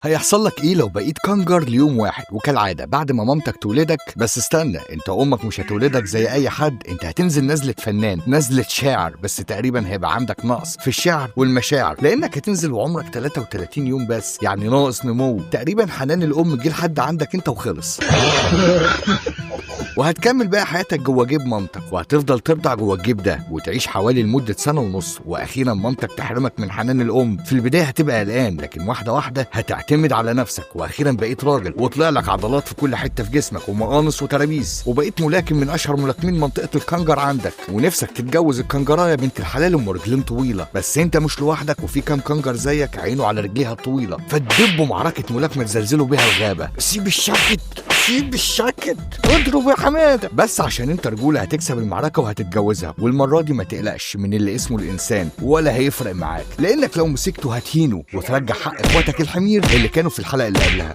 هيحصل لك ايه لو بقيت كنجر ليوم واحد؟ وكالعاده بعد ما مامتك تولدك، بس استنى، انت امك مش هتولدك زي اي حد، انت هتنزل نزله فنان، نزله شاعر، بس تقريبا هيبقى عندك نقص في الشعر والمشاعر، لانك هتنزل وعمرك 33 يوم بس، يعني ناقص نمو. تقريبا حنان الام جه لحد عندك انت وخلص. وهتكمل بقى حياتك جوه جيب مامتك، وهتفضل ترضع جوه الجيب ده وتعيش حوالي لمده سنه ونص، واخيرا مامتك تحرمك من حنان الام. في البدايه هتبقى قلقان، لكن واحده واحده هتعتمد على نفسك، واخيرا بقيت راجل وطلع لك عضلات في كل حته في جسمك ومقانص وترابيس، وبقيت ملاكم من اشهر ملاكمين منطقه الكنجر عندك، ونفسك تتجوز الكنجرايه بنت الحلال ام رجلين طويله. بس انت مش لوحدك، وفي كام كنجر زيك عينه على رجليها الطويله، فتدبوا معركه ملاكمه تزلزلوا بيها الغابه. سيب الشاكت، سيب الشاكت، اضرب يا حماده. بس عشان انت رجوله هتكسب المعركه وهتتجوزها، والمره دي ما تقلقش من اللي اسمه الانسان، ولا هيفرق معاك، لانك لو مسكته هتهينه وترجع حق اخواتك الحمير اللي كانوا في الحلقه اللي قبلها.